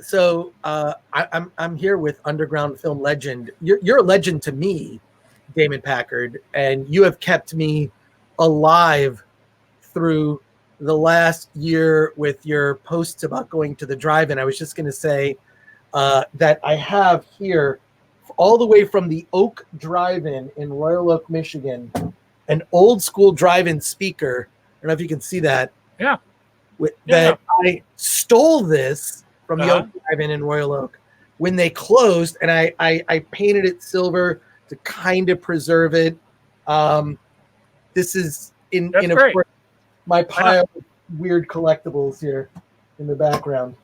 So I'm here with underground film legend. You're a legend to me, Damon Packard, and you have kept me alive through the last year with your posts about going to the drive-in. I was just going to say that I have here, all the way from the Oak Drive-In in Royal Oak, Michigan, an old school drive-in speaker. I don't know if you can see that. Yeah. That I stole this from the Oak Drive-In in Royal Oak when they closed, and I painted it silver to kind of preserve it. This is in of course, my pile of weird collectibles here in the background.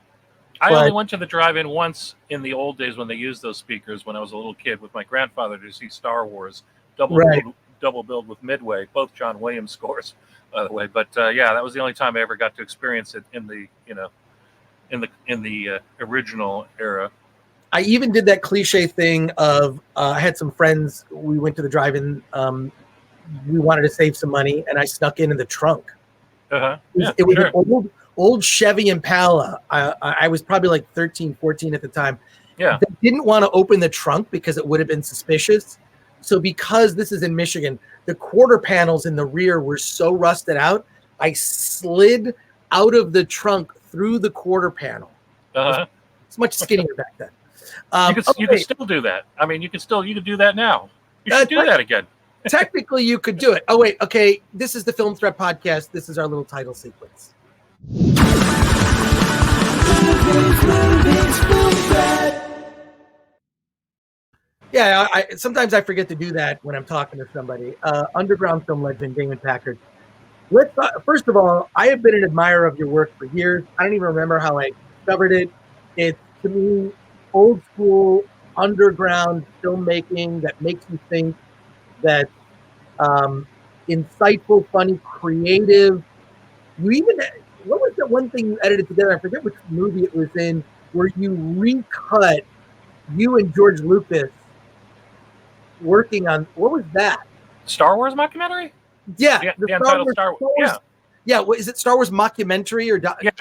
I only went to the drive-in once in the old days when they used those speakers when I was a little kid with my grandfather to see Star Wars double billed with Midway, both John Williams scores, by the way. But yeah, that was the only time I ever got to experience it in the in the original era. I even did that cliche thing of I had some friends. We went to the drive-in. We wanted to save some money, and I snuck in the trunk. It was an old Chevy Impala. I was probably like 13, 14 at the time. Yeah. They didn't want to open the trunk because it would have been suspicious. So because this is in Michigan, the quarter panels in the rear were so rusted out, I slid out of the trunk through the quarter panel. It's much skinnier back then. You can still do that. I mean, you can do that now. You should do that again. Technically, you could do it. Oh, wait. Okay. This is the Film Threat Podcast. This is our little title sequence. Yeah, sometimes I forget to do that when I'm talking to somebody. Underground film legend Damon Packard. First of all, I have been an admirer of your work for years. I don't even remember how I discovered it. It's, to me, old school underground filmmaking that makes you think, that insightful, funny, creative. You even, what was that one thing you edited together? I forget which movie it was in, where you recut you and George Lucas working on, what was that? Star Wars mockumentary? Yeah. The untitled Star Wars. Yeah. What is it? Star Wars mockumentary or? Yeah.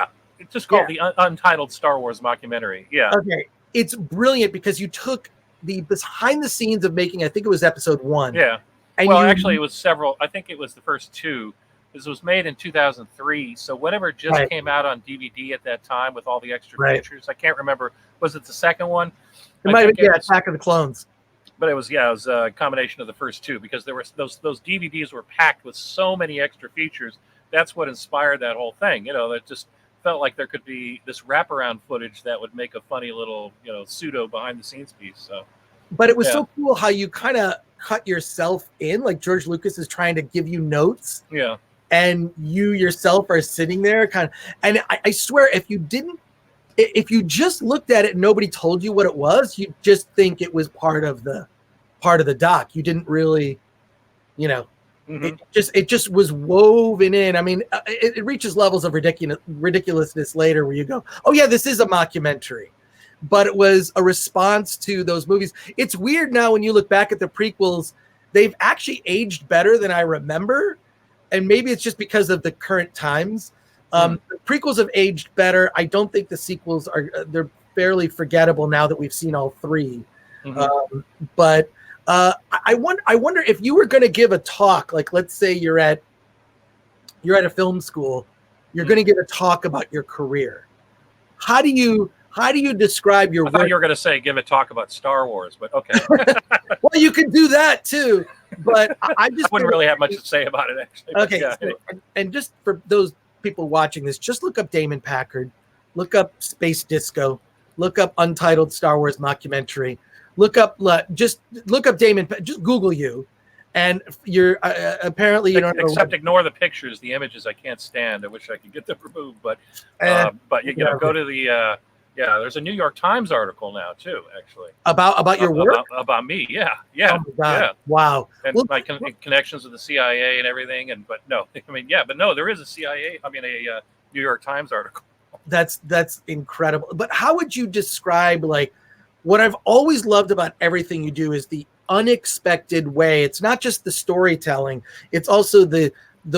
It's just called the untitled Star Wars mockumentary. Yeah. Okay. It's brilliant because you took the behind the scenes of making, I think it was episode 1. Yeah. And actually it was several. I think it was the first 2. This was made in 2003. So whatever just came out on DVD at that time with all the extra features, I can't remember. Was it the second one? It might have been Attack of the Clones. But it was a combination of the first 2 because there were those DVDs were packed with so many extra features. That's what inspired that whole thing. That just felt like there could be this wraparound footage that would make a funny little, pseudo behind the scenes piece. So, but it was so cool how you kind of cut yourself in, like George Lucas is trying to give you notes. Yeah. And you yourself are sitting there and I swear, if you just looked at it and nobody told you what it was, you just think it was part of the doc. You didn't really, it just was woven in. I mean, it reaches levels of ridiculousness later where you go, oh yeah, this is a mockumentary, but it was a response to those movies. It's weird now when you look back at the prequels, they've actually aged better than I remember. And maybe it's just because of the current times. The prequels have aged better. I don't think the sequels they're fairly forgettable now that we've seen all 3. But I wonder if you were going to give a talk, like let's say you're at a film school, you're going to give a talk about your career. How do you describe your work? I thought you were going to say give a talk about Star Wars, but okay. Well, you can do that too. But I wouldn't really have much to say about it, actually. Okay, and just for those people watching this, just look up Damon Packard, look up SpaceDisco, look up Untitled Star Wars Mockumentary, look up Damon, just Google you, and you're apparently you don't know. Except ignore the pictures, the images I can't stand. I wish I could get them removed, but go to the. There's a New York Times article now too, actually. About your work? About me, yeah. Oh my God. Yeah. Wow. And my connections with the CIA and everything, but no, there is a New York Times article. That's incredible. But how would you describe, like, what I've always loved about everything you do is the unexpected way. It's not just the storytelling, it's also the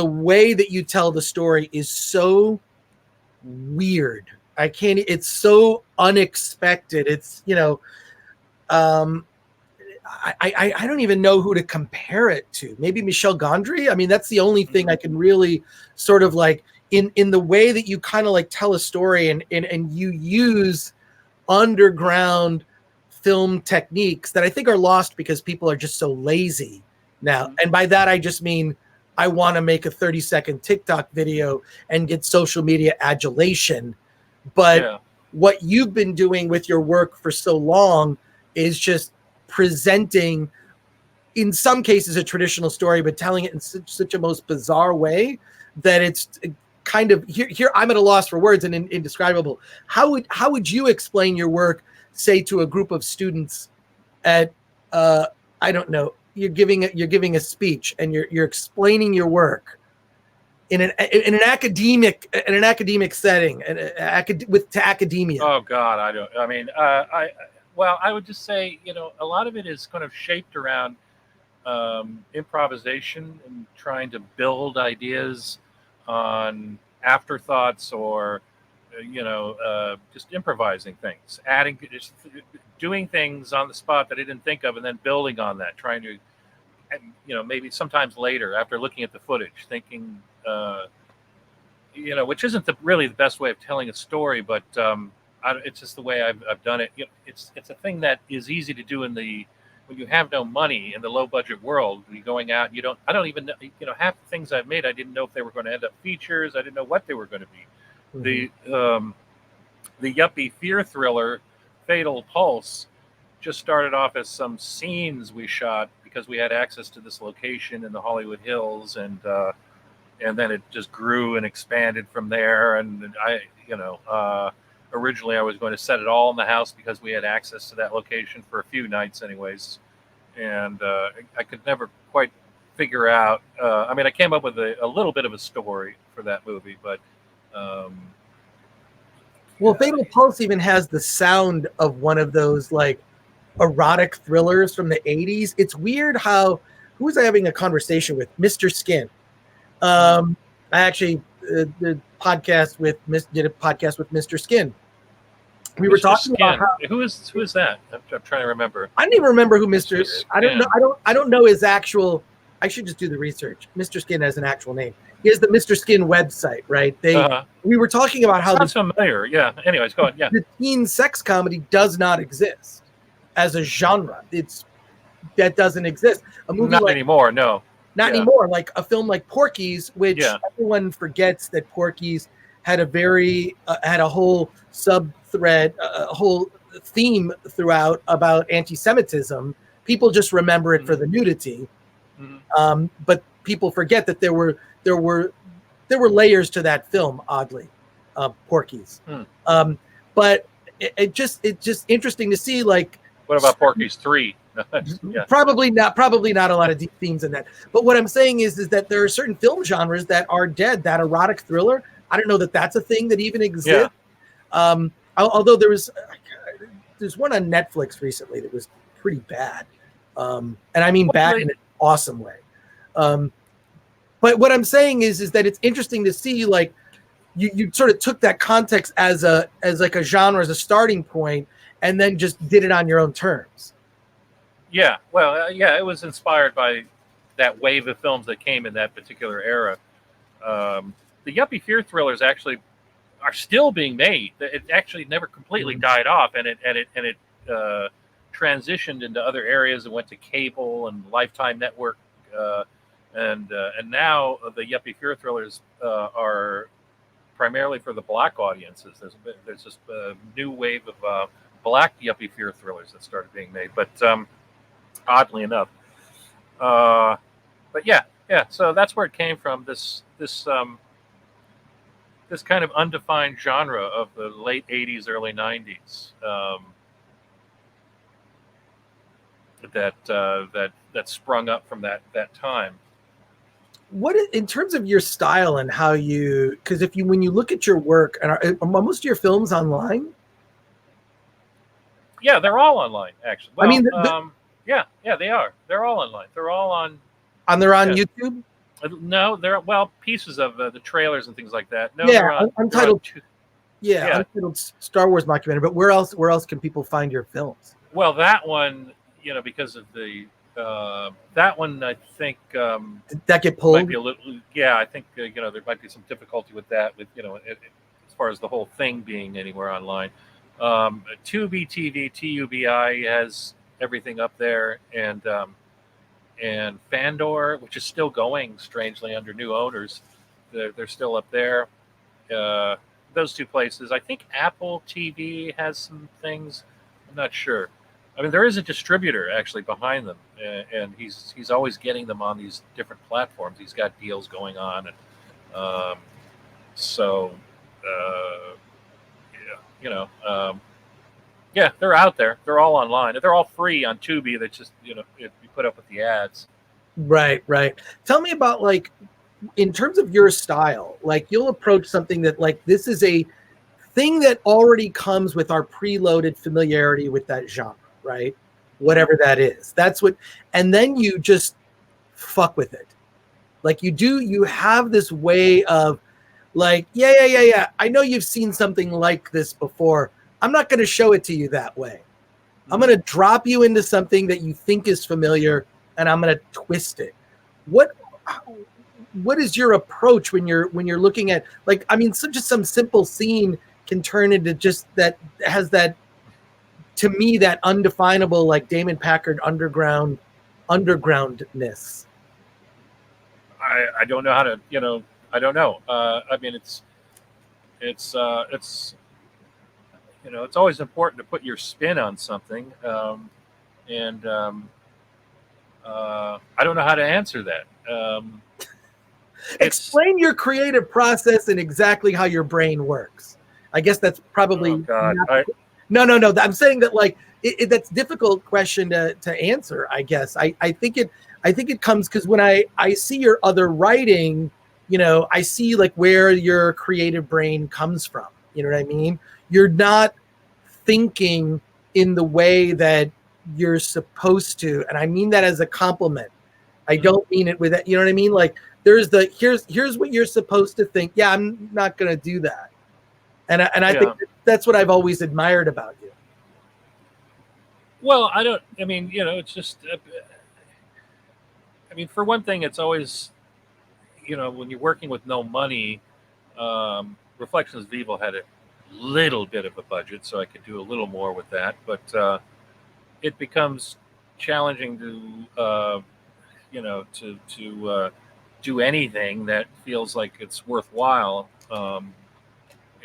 way that you tell the story is so weird. I can't. It's so unexpected. It's, you know, I don't even know who to compare it to. Maybe Michel Gondry. I mean, that's the only thing I can really sort of like in the way that you kind of like tell a story and you use underground film techniques that I think are lost because people are just so lazy now. And by that, I just mean I want to make a 30-second TikTok video and get social media adulation. But what you've been doing with your work for so long is just presenting, in some cases, a traditional story, but telling it in such a most bizarre way that it's kind of here. I'm at a loss for words and indescribable. How would you explain your work, say, to a group of students at I don't know, you're giving a speech and you're explaining your work in an academic setting and to academia? Oh God, I would just say, you know, a lot of it is kind of shaped around improvisation and trying to build ideas on afterthoughts or, just improvising things, just doing things on the spot that I didn't think of, and then building on that, trying to, maybe sometimes later after looking at the footage, thinking, which isn't really the best way of telling a story, but it's just the way I've done it. It's a thing that is easy to do when you have no money in the low budget world. You're going out, I don't even know, half the things I've made, I didn't know if they were going to end up features. I didn't know what they were going to be. Mm-hmm. The yuppie fear thriller, Fatal Pulse, just started off as some scenes we shot because we had access to this location in the Hollywood Hills, and then it just grew and expanded from there. And originally I was going to set it all in the house because we had access to that location for a few nights anyways. And I could never quite figure out, I came up with a little bit of a story for that movie, but Fatal Pulse even has the sound of one of those like erotic thrillers from the 80s. It's weird who was I having a conversation with? Mr. Skin. I actually did a podcast with Mr. Skin. We were talking about who is that? I'm trying to remember. I don't even remember who Mr. I don't know. I don't know his actual. I should just do the research. Mr. Skin has an actual name. He has the Mr. Skin website, right? We were talking about how that's familiar. Yeah. Anyways, go on. Yeah. The teen sex comedy does not exist as a genre. That doesn't exist. A movie not anymore. No. Not anymore. Like a film like Porky's, which everyone forgets that Porky's had a whole sub-thread, a whole theme throughout about anti-Semitism. People just remember it for the nudity, but people forget that there were layers to that film. Oddly, Porky's. But it just interesting to see. Like, what about Porky's 3? Probably not a lot of deep themes in that. But what I'm saying is that there are certain film genres that are dead. That erotic thriller, I don't know that that's a thing that even exists. Although there's one on Netflix recently that was pretty bad. And I mean bad in an awesome way. But what I'm saying is that it's interesting to see, like, you sort of took that context as like a genre, as a starting point, and then just did it on your own terms. Yeah, well, it was inspired by that wave of films that came in that particular era. The yuppie fear thrillers actually are still being made. It actually never completely died off, and it transitioned into other areas and went to cable and Lifetime Network, and now the yuppie fear thrillers are primarily for the black audiences. There's this new wave of black yuppie fear thrillers that started being made, but oddly enough, but yeah. So that's where it came from. This kind of undefined genre of the late '80s, early '90s that sprung up from that time. What in terms of your style and how you? Because when you look at your work, and are most of your films online? Yeah, they're all online actually. Well, I mean, yeah, they are. They're all online. They're all on. They're on YouTube? No, they're pieces of the trailers and things like that. No, yeah, Untitled. Yeah, Yeah. Untitled Star Wars mockumentary. But where else can people find your films? Well, that one, because of the that one, I think Did that get might pulled? be a little. Yeah, I think there might be some difficulty with that. With as far as the whole thing being anywhere online. Tubi TV TUBI has everything up there, and Fandor, which is still going strangely under new owners, they're still up there. Uh, those two places. I think Apple TV has some things. I'm not sure. I mean, there is a distributor actually behind them, and he's always getting them on these different platforms. He's got deals going on, and so yeah, yeah, they're out there. They're all online. They're all free on Tubi. That's just if you put up with the ads. Right, right. Tell me about, like, in terms of your style, like, you'll approach something that, like, this is a thing that already comes with our preloaded familiarity with that genre, right? Whatever that is. That's what, and then you just fuck with it. Like, you have this way of, like, yeah. I know you've seen something like this before. I'm not going to show it to you that way. I'm going to drop you into something that you think is familiar, and I'm going to twist it. What is your approach when you're looking at, like, I mean, just some simple scene can turn into just that has that, to me, that undefinable, like, Damon Packard undergroundness. I don't know how to I don't know. I mean, it's it's always important to put your spin on something, and I don't know how to answer that. Explain your creative process and exactly how your brain works. I guess that's probably no. I'm saying that, like, that's a difficult question to answer. I guess I think it comes because when I see your other writing, I see, like, where your creative brain comes from. You know what I mean? You're not thinking in the way that you're supposed to, and I mean that as a compliment. I don't mean it with that. You know what I mean? Like, there's here's what you're supposed to think. Yeah, I'm not going to do that. And I think that's what I've always admired about you. Well, I mean, it's just, I mean, for one thing, it's always, when you're working with no money, Reflections of Evil had a little bit of a budget, so I could do a little more with that. But it becomes challenging to, to do anything that feels like it's worthwhile,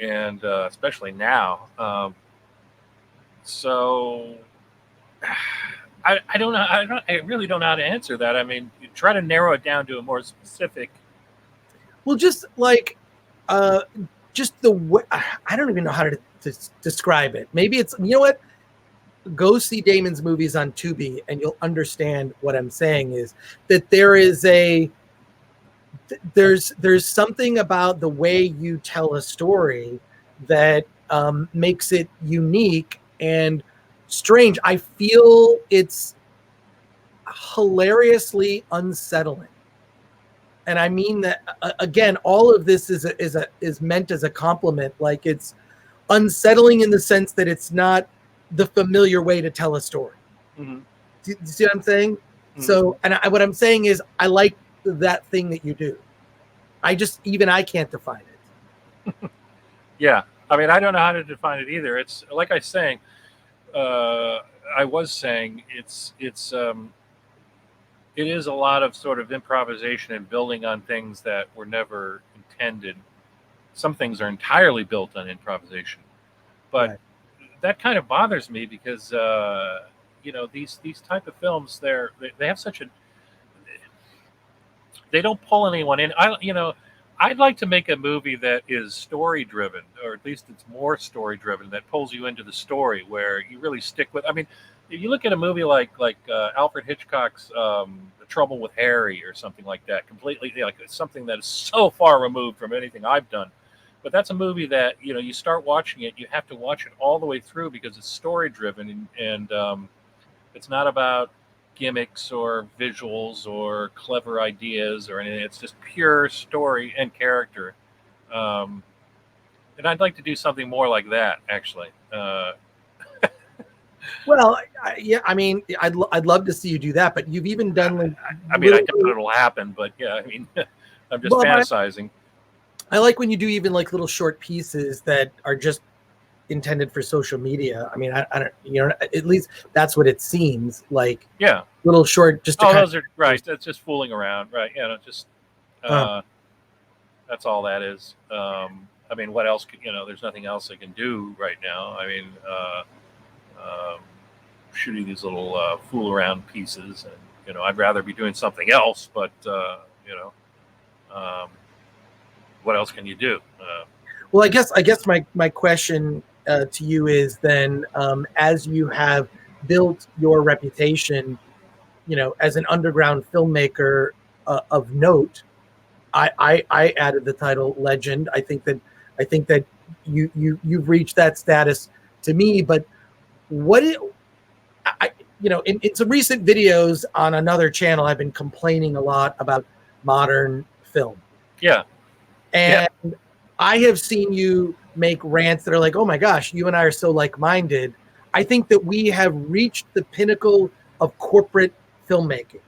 and especially now. So I don't know. I really don't know how to answer that. I mean, you try to narrow it down to a more specific. Well, just like, just the way, I don't even know how to describe it. Maybe it's, you know what? Go see Damon's movies on Tubi, and you'll understand what I'm saying. Is that there's something about the way you tell a story that makes it unique and strange. I feel it's hilariously unsettling, and I mean that again. All of this is meant as a compliment. Like, it's unsettling in the sense that it's not the familiar way to tell a story. Mm-hmm. Do you see what I'm saying? Mm-hmm. So, and what I'm saying is, I like that thing that you do. I can't define it. Yeah. I mean, I don't know how to define it either. It's like I was saying, it is a lot of sort of improvisation and building on things that were never intended. Some things are entirely built on improvisation, but right. That kind of bothers me because these type of films, they have such a, they don't pull anyone in. I'd like to make a movie that is story driven, or at least it's more story driven, that pulls you into the story, where you really stick with. I mean, you look at a movie like Alfred Hitchcock's The Trouble with Harry or something like that, completely, like, it's something that is so far removed from anything I've done. But that's a movie that, you start watching it, you have to watch it all the way through because it's story driven, and it's not about gimmicks or visuals or clever ideas or anything. It's just pure story and character. And I'd like to do something more like that, actually. Well, yeah, I mean, I'd love to see you do that, but you've even done like I mean, I doubt it'll happen, but yeah, I mean, I'm just fantasizing. I like when you do even like little short pieces that are just intended for social media. I mean, I don't, at least that's what it seems like. Yeah, little short, just to those are right. That's just fooling around, right? Just that's all that is. I mean, what else? There's nothing else I can do right now. I mean, shooting these little fool around pieces, and I'd rather be doing something else. But what else can you do? Well, I guess my question to you is then, as you have built your reputation, as an underground filmmaker of note, I added the title legend. I think that you've reached that status to me. But in some recent videos on another channel, I've been complaining a lot about modern film. Yeah. And I have seen you make rants that are like, oh my gosh, you and I are so like-minded. I think that we have reached the pinnacle of corporate filmmaking.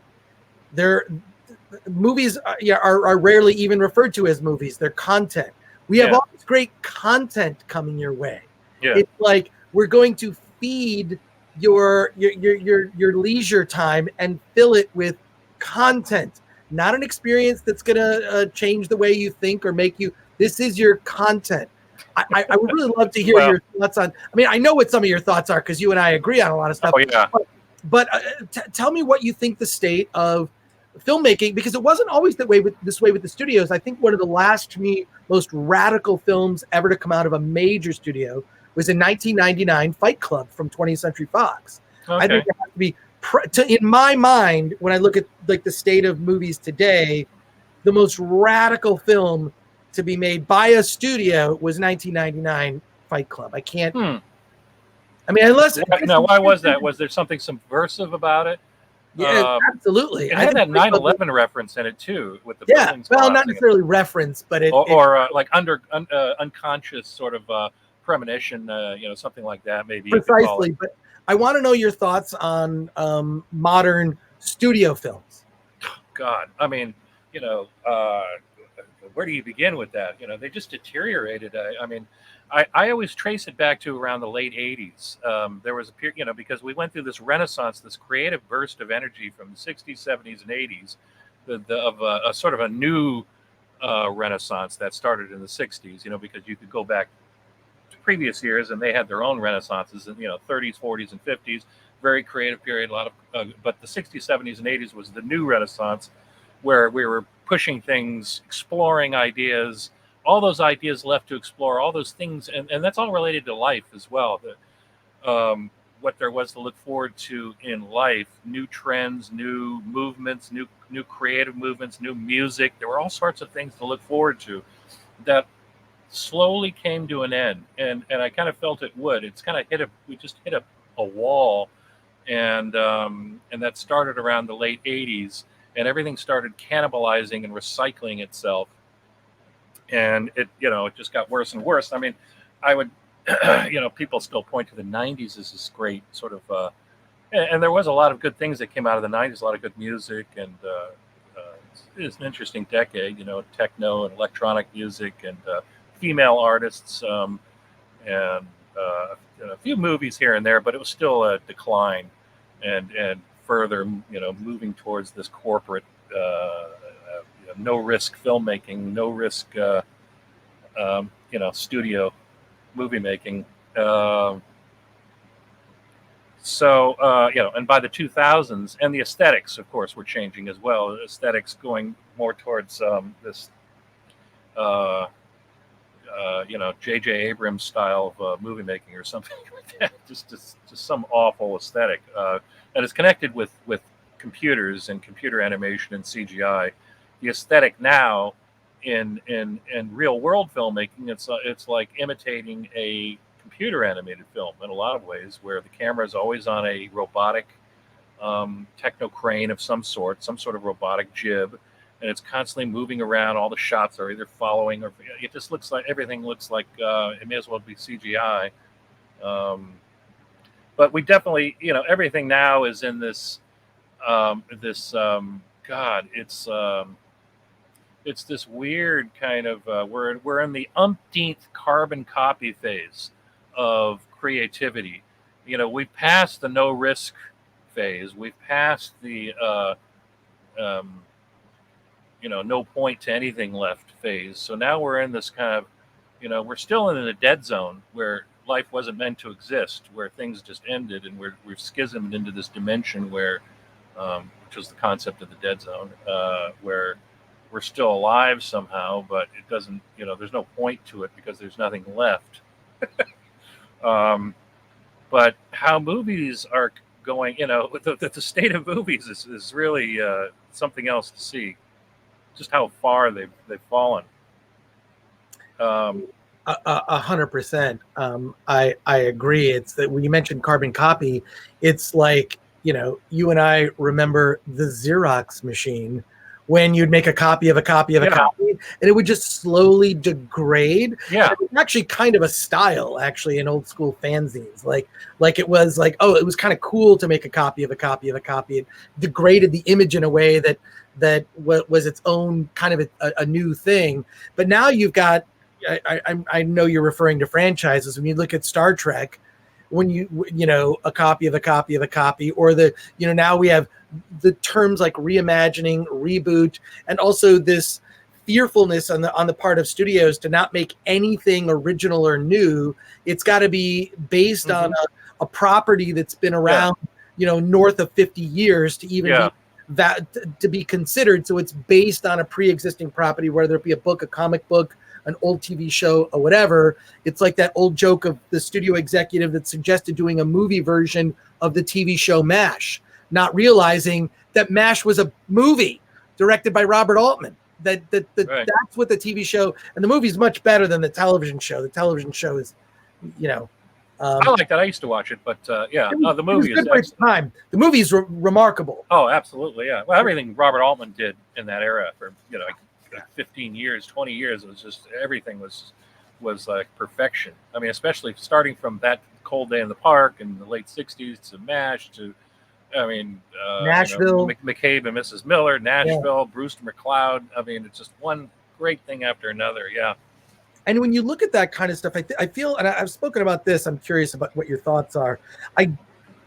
Movies are rarely even referred to as movies. They're content. We have all this great content coming your way. Yeah. It's like we're going to feed your leisure time and fill it with content, not an experience that's going to change the way you think or make you. This is your content. I would really love to hear your thoughts on. I mean, I know what some of your thoughts are because you and I agree on a lot of stuff. Oh yeah. But tell me what you think the state of filmmaking, because it wasn't always this way with the studios. I think one of the last, to me, most radical films ever to come out of a major studio was in 1999, Fight Club from 20th Century Fox. Okay. I think it has to be, in my mind, when I look at like the state of movies today, the most radical film to be made by a studio was 1999 Fight Club. I can't. I mean, unless why was that? Was there something subversive about it? Yeah, absolutely. It had that 9/11 reference in it too, with the buildings. Well, not necessarily reference, but like unconscious sort of premonition, something like that, maybe. Precisely. But I want to know your thoughts on modern studio films. God, I mean, where do you begin with that? They just deteriorated. I mean, I always trace it back to around the late 80s. There was a period, because we went through this renaissance, this creative burst of energy from the 60s, 70s, and 80s, of a sort of a new renaissance that started in the 60s, because you could go back to previous years and they had their own renaissances in, 30s, 40s, and 50s, very creative period, a lot of, but the 60s, 70s, and 80s was the new renaissance where we were pushing things, exploring ideas, all those ideas left to explore, all those things, and that's all related to life as well. What there was to look forward to in life, new trends, new movements, new creative movements, new music. There were all sorts of things to look forward to that slowly came to an end, and I kind of felt it would. It's kind of we just hit a wall, and that started around the late 80s, and everything started cannibalizing and recycling itself. And it just got worse and worse. I mean, I would, people still point to the 90s as this great sort of, and there was a lot of good things that came out of the 90s, a lot of good music, and it's an interesting decade, techno and electronic music and female artists, and a few movies here and there, but it was still a decline, and further, moving towards this corporate, no risk filmmaking, no risk, studio movie making. And by the 2000s, and the aesthetics, of course, were changing as well. Aesthetics going more towards this, J.J. Abrams style of movie making or something like that. Just some awful aesthetic, and it's connected with computers and computer animation and CGI. The aesthetic now in real world filmmaking, it's like imitating a computer animated film in a lot of ways, where the camera is always on a robotic techno crane of some sort of robotic jib, and it's constantly moving around. All the shots are either following, or it just looks like everything looks like it may as well be CGI. But we definitely, everything now is in this God, it's this weird kind of we're in the umpteenth carbon copy phase of creativity. We've passed the no risk phase. We've passed the no point to anything left phase. So now we're in this kind of, we're still in the dead zone where life wasn't meant to exist, where things just ended, and we've schismed into this dimension where, which was the concept of the dead zone, where we're still alive somehow, but it doesn't, there's no point to it because there's nothing left. But how movies are going, the state of movies is really something else to see. Just how far they've fallen. 100%. I agree. It's that when you mentioned carbon copy, it's like, you and I remember the Xerox machine when you'd make a copy of a copy of a copy, and it would just slowly degrade. Yeah. It was actually kind of a style, actually, in old school fanzines. Like it was like, it was kind of cool to make a copy of a copy of a copy. It degraded the image in a way that was its own kind of a new thing. But now you've got, I know you're referring to franchises. When you look at Star Trek, when a copy of a copy of a copy, or now we have the terms like reimagining, reboot, and also this fearfulness on the part of studios to not make anything original or new. It's got to be based on a property that's been around, north of 50 years to even be that to be considered. So it's based on a pre-existing property, whether it be a book, a comic book, an old TV show, or whatever. It's like that old joke of the studio executive that suggested doing a movie version of the TV show MASH, not realizing that MASH was a movie directed by Robert Altman. Right. That's what the TV show, and the movie's much better than the television show. The television show is, I like that. I used to watch it, but the movie is good time. The movie is remarkable. Oh, absolutely, yeah. Well, everything Robert Altman did in that era for 15 years, 20 years, it was just everything was like perfection. I mean, especially starting from that Cold Day in the Park in the late 60s to MASH to, Nashville, McCabe and Mrs. Miller, Nashville, Brewster McCloud. I mean, it's just one great thing after another. Yeah. And when you look at that kind of stuff, I feel, and I've spoken about this, I'm curious about what your thoughts are.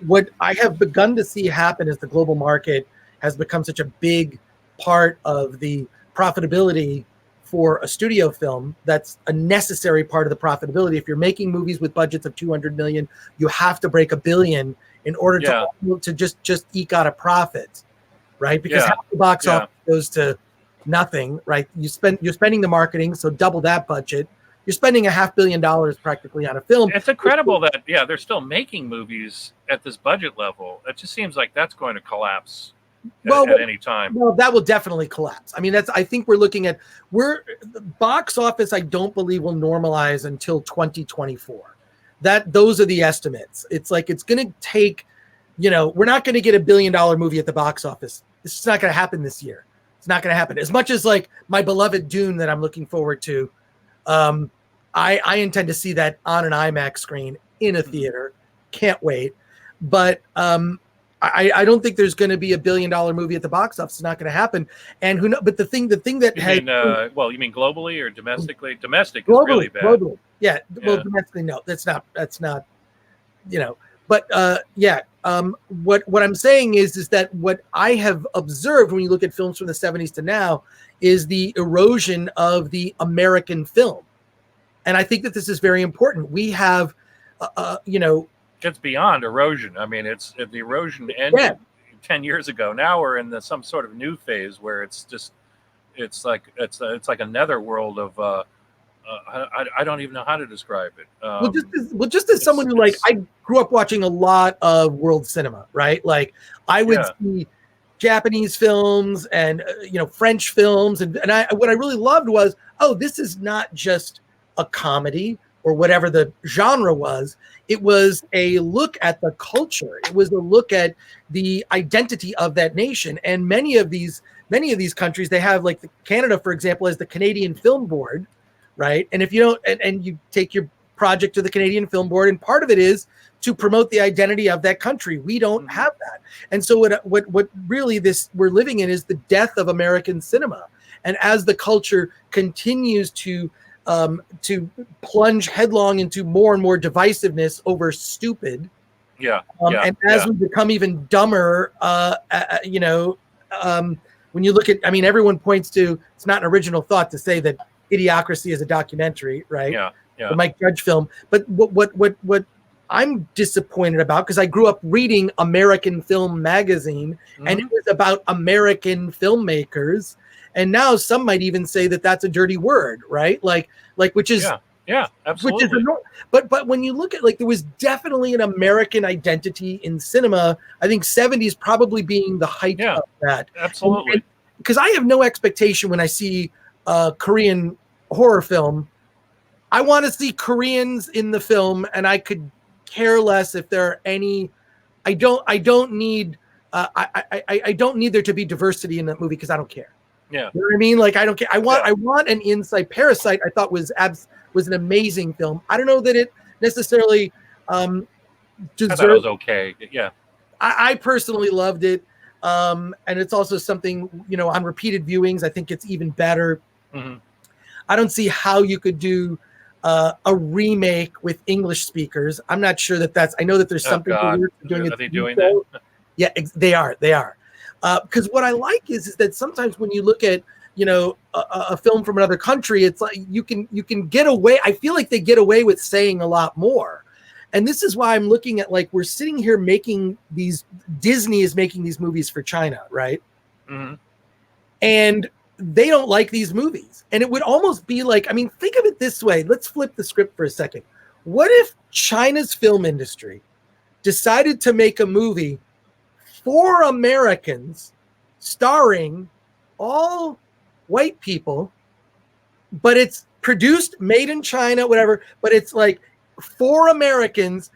What I have begun to see happen is the global market has become such a big part of the profitability for a studio film. That's a necessary part of the profitability. If you're making movies with budgets of 200 million, you have to break $1 billion in order to just eke out a profit, right? Because half the box office goes to nothing, right? You're spending the marketing, so double that budget. You're spending $500 million practically on a film. It's incredible that they're still making movies at this budget level. It just seems like that's going to collapse at any time. Well, that will definitely collapse. I mean, I think we're looking at the box office. I don't believe will normalize until 2024. Those are the estimates. It's like it's going to take, we're not going to get $1 billion movie at the box office. This is not going to happen this year. It's not going to happen. As much as like my beloved Dune that I'm looking forward to, I intend to see that on an IMAX screen in a theater. Can't wait. But I don't think there's going to be $1 billion movie at the box office. It's not going to happen. And who knows? But the thing that you mean globally or domestically? Domestic is really bad. Globally, yeah. Well, domestically, no. That's not. But what I'm saying is that what I have observed when you look at films from the 70s to now is the erosion of the American film, and I think that this is very important. We have, it's beyond erosion. I mean, the erosion ended 10 years ago. Now we're in some sort of new phase where it's like a netherworld of I don't even know how to describe it. Just as someone who I grew up watching a lot of world cinema, right? Like I would see Japanese films and French films, and what I really loved was, this is not just a comedy. or whatever the genre was. It was a look at the culture. It was a look at the identity of that nation. And many of these countries, they have, like Canada, for example, has the Canadian Film Board, right? And if you don't, and you take your project to the Canadian Film Board, and part of it is to promote the identity of that country. We don't have that. And so what really this we're living in is the death of American cinema. And as the culture continues to plunge headlong into more and more divisiveness over stupid, and as we become even dumber, when you look at, I mean, everyone points to, it's not an original thought to say that Idiocracy is a documentary, right? The Mike Judge film. But what I'm disappointed about, because I grew up reading American Film Magazine, and it was about American filmmakers. And now some might even say that that's a dirty word, right? Like which is absolutely. Which is but when you look at, like, there was definitely an American identity in cinema. I think 70s probably being the height of that. Absolutely. Because I have no expectation when I see a Korean horror film. I want to see Koreans in the film, and I could care less if there are any. I don't need there to be diversity in that movie, because I don't care. Yeah. You know what I mean? Like, I don't care. I want an insight. Parasite, I thought was an amazing film. I don't know that it necessarily deserved. I thought it was okay. Yeah. I personally loved it. And it's also something, on repeated viewings, I think it's even better. I don't see how you could do a remake with English speakers. I'm not sure that's, I know that there's something doing it. Are they doing that? Yeah, they are. Because what I like is that sometimes when you look at, a film from another country, it's like you can get away. I feel like they get away with saying a lot more. And this is why I'm looking at, like, we're sitting here Disney is making these movies for China, right? And they don't like these movies. And it would almost be like, I mean, think of it this way. Let's flip the script for a second. What if China's film industry decided to make a movie for Americans, starring all white people, but it's produced, made in China, whatever, but it's like for Americans?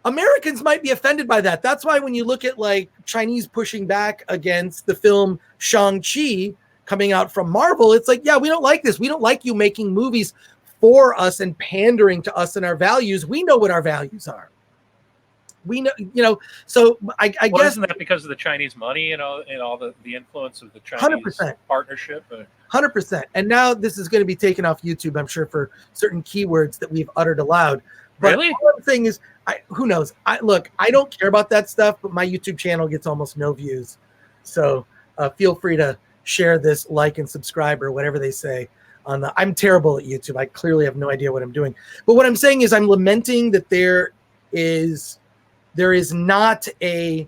Americans might be offended by that. That's why when you look at, like, Chinese pushing back against the film Shang-Chi coming out from Marvel, it's like, yeah, we don't like this. We don't like you making movies for us and pandering to us and our values. We know what our values are. We know, so I guess. Isn't that because of the Chinese money and all the influence of the Chinese 100%. Partnership? 100%. And now this is going to be taken off YouTube, I'm sure, for certain keywords that we've uttered aloud. But really? All I'm saying is, who knows? I don't care about that stuff, but my YouTube channel gets almost no views. So feel free to share this, like, and subscribe, or whatever they say. I'm terrible at YouTube. I clearly have no idea what I'm doing. But what I'm saying is, I'm lamenting that there is not an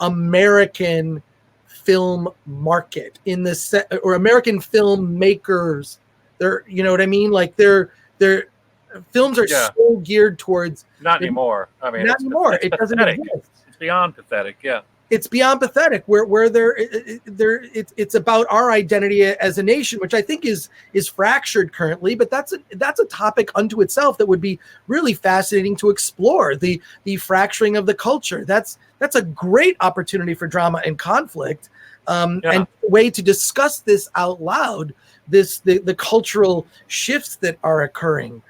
American film market in the or American filmmakers. They're, you know what I mean? Like, their films are so geared towards. Not anymore. I mean, not anymore. It doesn't pathetic. exist. It's beyond pathetic. Yeah. It's beyond pathetic. Where it's about our identity as a nation, which I think is fractured currently. But that's a topic unto itself that would be really fascinating to explore, the fracturing of the culture. That's a great opportunity for drama and conflict, and a way to discuss this out loud. The cultural shifts that are occurring.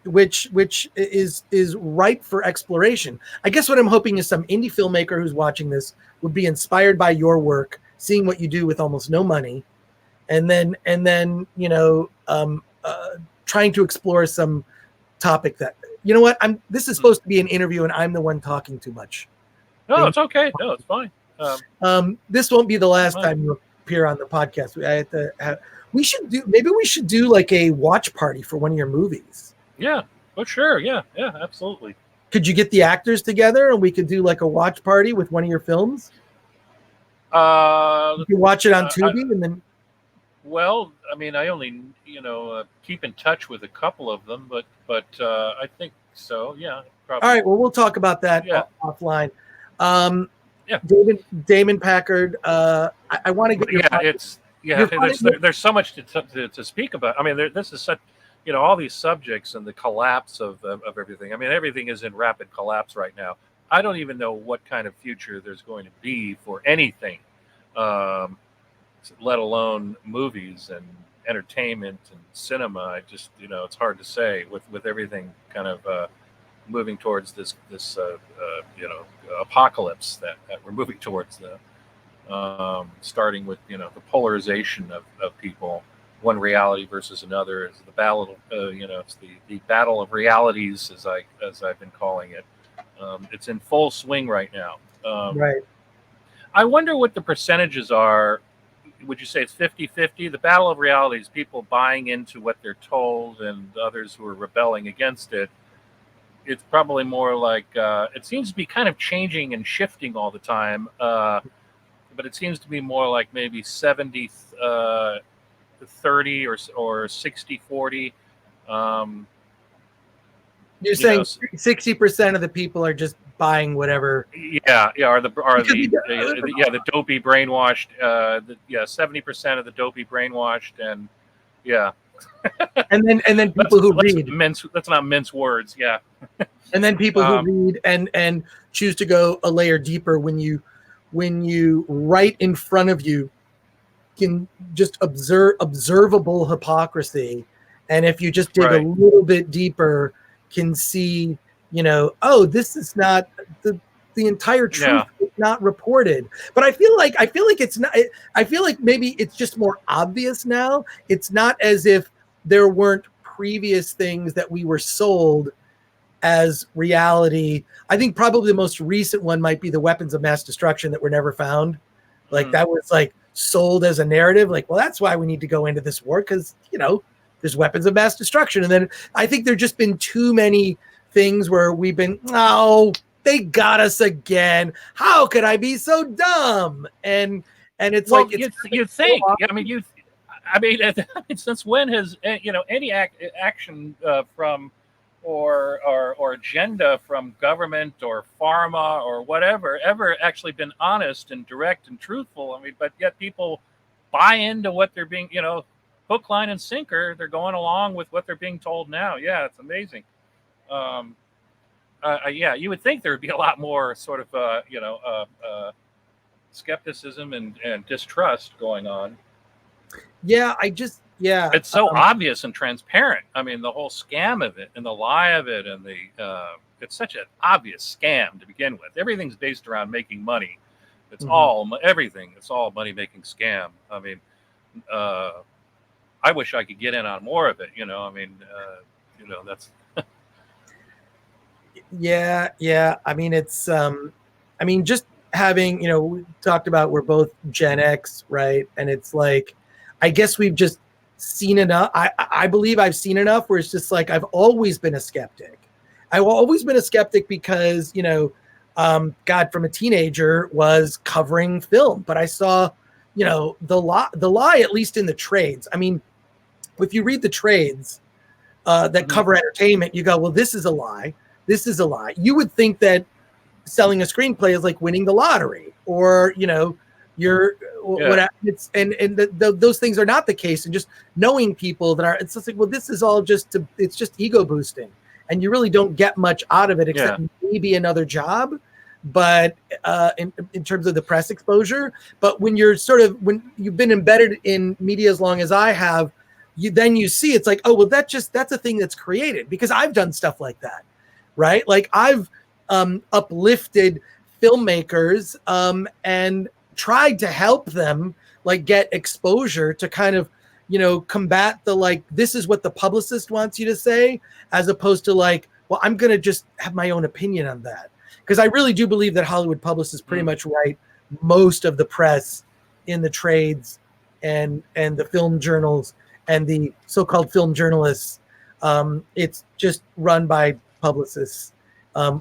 Which is ripe for exploration. I guess what I'm hoping is some indie filmmaker who's watching this would be inspired by your work, seeing what you do with almost no money, and then trying to explore some topic that, you know what, this is supposed to be an interview and I'm the one talking too much. No, it's okay. No, it's fine. This won't be the last time you appear on the podcast. We should do like a watch party for one of your movies. Yeah, well, sure. Yeah, absolutely. Could you get the actors together and we could do like a watch party with one of your films? You can watch it on Tubi and then. Well, I mean, I only keep in touch with a couple of them, but I think so. Yeah, probably. All right. Well, we'll talk about that offline. Damon Packard. I want to get your. There's so much to speak about. I mean, this is such. all these subjects and the collapse of everything. I mean, everything is in rapid collapse right now. I don't even know what kind of future there's going to be for anything, let alone movies and entertainment and cinema. I just, it's hard to say with everything kind of moving towards this apocalypse that we're moving towards. Starting with the polarization of people. One reality versus another is the battle. It's the battle of realities, as I've been calling it. It's in full swing right now. Right. I wonder what the percentages are. Would you say it's 50-50? The battle of realities, people buying into what they're told, and others who are rebelling against it. It's probably more like it seems to be kind of changing and shifting all the time. But it seems to be more like maybe 70-30 or 60-40. You're saying 60% of the people are just buying whatever. Yeah, the dopey brainwashed. 70% of the dopey brainwashed, and yeah. and then people who read. Let's not mince words. Yeah. And then people who read and choose to go a layer deeper when you right in front of you can just observable hypocrisy, and if you just dig a little bit deeper, can see, this is not the entire truth is not reported. But I feel like it's not. I feel like maybe it's just more obvious now. It's not as if there weren't previous things that we were sold as reality. I think probably the most recent one might be the weapons of mass destruction that were never found. Like that was like sold as a narrative. Like, well, that's why we need to go into this war, because there's weapons of mass destruction. And then I think there's just been too many things where we've been, they got us again. How could I be so dumb? And it's you think. I mean, since when has any action from or agenda from government or pharma or whatever ever actually been honest and direct and truthful? I mean, but yet people buy into what they're being, hook, line, and sinker. They're going along with what they're being told now. Yeah, it's amazing. You would think there would be a lot more sort of, skepticism and distrust going on. Yeah, it's so obvious and transparent. I mean, the whole scam of it and the lie of it, and it's such an obvious scam to begin with. Everything's based around making money. It's everything. It's all money making scam. I mean, I wish I could get in on more of it. That's. Yeah. I mean, it's. Just having, we talked about we're both Gen X, right? And it's like, I guess we've just seen enough. I believe I've seen enough where it's just like, I've always been a skeptic. I've always been a skeptic because, God, from a teenager was covering film, but I saw, the lie, at least in the trades. I mean, if you read the trades that cover entertainment, you go, well, this is a lie. This is a lie. You would think that selling a screenplay is like winning the lottery, or, those things are not the case. And just knowing people that are, it's just like, well, this is all it's just ego boosting, and you really don't get much out of it except maybe another job. But in terms of the press exposure, but when when you've been embedded in media as long as I have, you see it's like, oh, well, that's a thing that's created, because I've done stuff like that, right? Like I've uplifted filmmakers and tried to help them like get exposure to kind of, combat the, like, this is what the publicist wants you to say, as opposed to like, well, I'm going to just have my own opinion on that. Because I really do believe that Hollywood publicists pretty much write most of the press in the trades and the film journals and the so-called film journalists. It's just run by publicists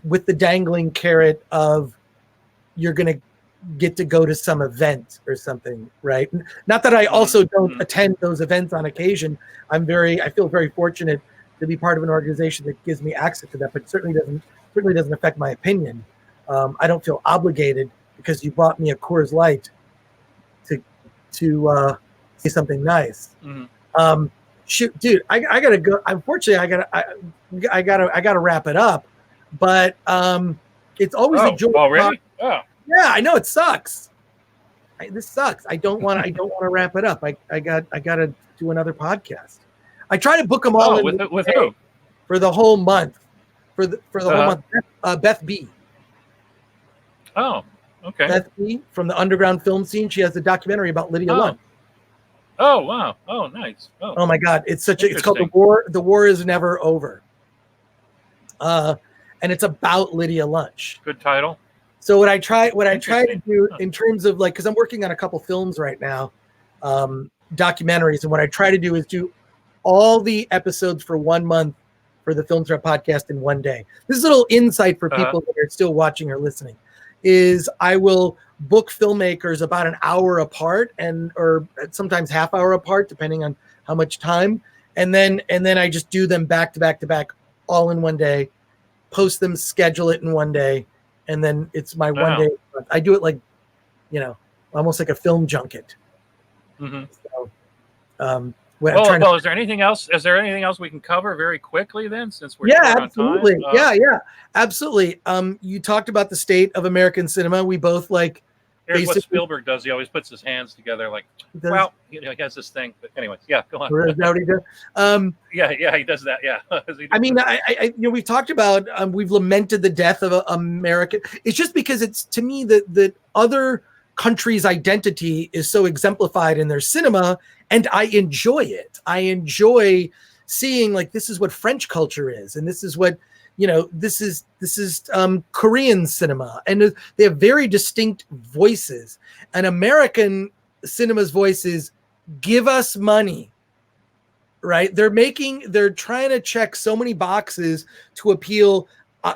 with the dangling carrot of you're going to get to go to some event or something, right? Not that I also don't attend those events on occasion. I feel very fortunate to be part of an organization that gives me access to that, but certainly doesn't affect my opinion. I don't feel obligated because you bought me a Coors Light to say something nice. Shoot, dude, I gotta go. Unfortunately, I gotta wrap it up. But it's always a joy. Already? Oh. Yeah, I know it sucks. This sucks. I don't want to wrap it up. I gotta do another podcast. I try to book them all in with who? For the whole month. For the whole month. Beth B. Oh, okay. Beth B. from the underground film scene. She has a documentary about Lydia Lunch. Oh wow! Oh nice! Oh my God! It's called The War. The War is Never Over. And it's about Lydia Lunch. Good title. So what I try to do in terms of like, because I'm working on a couple films right now, documentaries, and what I try to do is do all the episodes for 1 month for the Film Threat podcast in one day. This is a little insight for people that are still watching or listening. Is I will book filmmakers about an hour apart or sometimes half hour apart, depending on how much time. And then I just do them back to back to back all in one day, post them, schedule it in one day. And then it's my 1 day. I do it like, almost like a film junket. Mm-hmm. So, is there anything else? Is there anything else we can cover very quickly then, since we're absolutely. on time? Yeah, absolutely. You talked about the state of American cinema. We both like. Here's what Spielberg does. He always puts his hands together, like, he has this thing. But anyways, yeah, go on. Is that what he does? Yeah, he does that. Yeah. I mean, we've talked about, we've lamented the death of American. It's just because it's, to me, that other countries' identity is so exemplified in their cinema, and I enjoy it. I enjoy seeing, like, this is what French culture is, and this is what, this is Korean cinema, and they have very distinct voices. And American cinema's voices give us money, right? They're trying to check so many boxes to appeal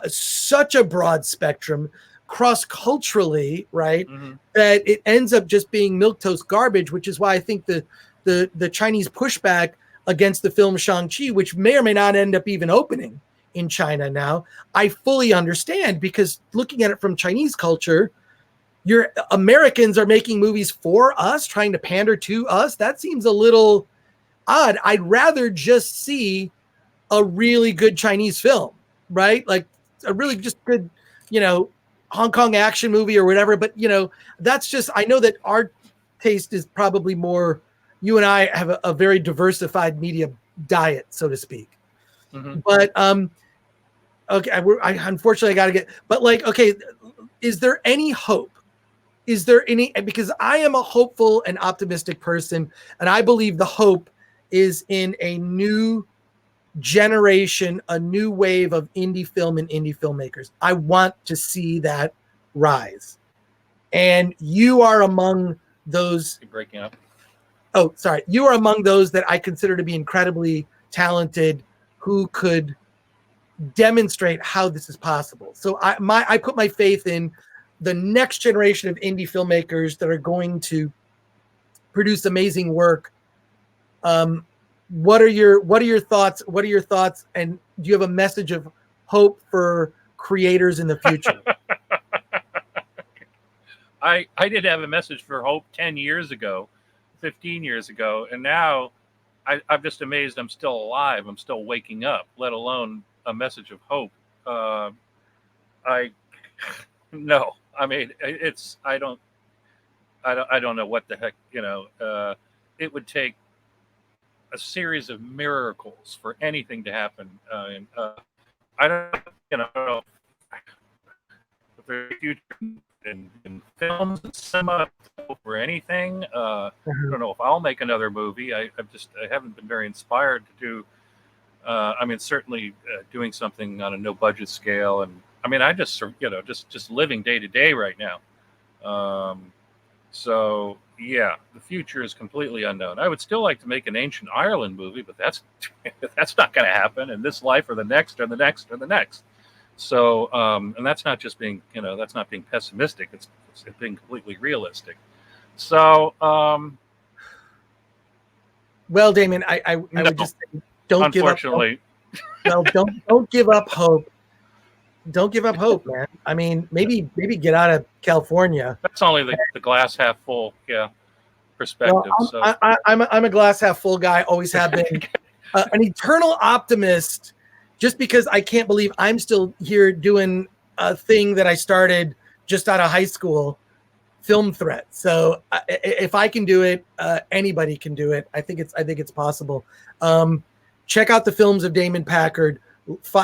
such a broad spectrum, cross-culturally, right? Mm-hmm. That it ends up just being milquetoast garbage, which is why I think the Chinese pushback against the film Shang-Chi, which may or may not end up even opening in China now, I fully understand, because looking at it from Chinese culture, your Americans are making movies for us, trying to pander to us. That seems a little odd. I'd rather just see a really good Chinese film, right? Like a really just good, Hong Kong action movie or whatever. But, that's just, I know that our taste is probably more, you and I have a very diversified media diet, so to speak. Mm-hmm. But, okay, I unfortunately got to get, but like, okay, is there any hope? Is there any, because I am a hopeful and optimistic person, and I believe the hope is in a new generation, a new wave of indie film and indie filmmakers. I want to see that rise. And you are among those. You're breaking up. Oh, sorry. You are among those that I consider to be incredibly talented, who could demonstrate how this is possible. So I put my faith in the next generation of indie filmmakers that are going to produce amazing work. What are your thoughts? What are your thoughts? And do you have a message of hope for creators in the future? I did have a message for hope 10 years ago, 15 years ago, and now I'm just amazed I'm still alive. I'm still waking up, let alone a message of hope. No. I mean, I don't know what the heck, it would take a series of miracles for anything to happen. I don't know if there's a future in films and cinema or anything. I don't know if I'll make another movie. I haven't been very inspired to do. Certainly doing something on a no budget scale, and I mean, I just just living day to day right now. So yeah, the future is completely unknown. I would still like to make an Ancient Ireland movie, but that's not going to happen in this life or the next or the next or the next. So, and that's not just being, that's not being pessimistic. It's being completely realistic. So, well, Damon, I would just say, don't give up hope. No, don't give up hope. Don't give up hope, man. I mean, maybe get out of California. That's only the glass half full. Yeah. perspective. Well, I'm a glass half full guy, always have been. An eternal optimist, just because I can't believe I'm still here doing a thing that I started just out of high school, Film Threat. So if I can do it, anybody can do it. I think it's possible. Check out the films of Damon Packard.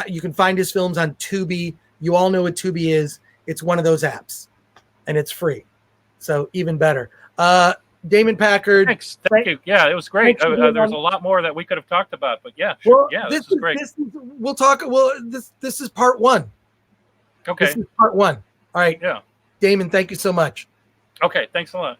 You can find his films on Tubi. You all know what Tubi is. It's one of those apps, and it's free. So even better. Damon Packard. Thanks. Thank you. Yeah, it was great. There's a lot more that we could have talked about, but yeah, sure. Well, yeah, this is great. We'll talk. Well, this is part one. Okay. This is part one. All right. Yeah. Damon, thank you so much. Okay. Thanks a lot.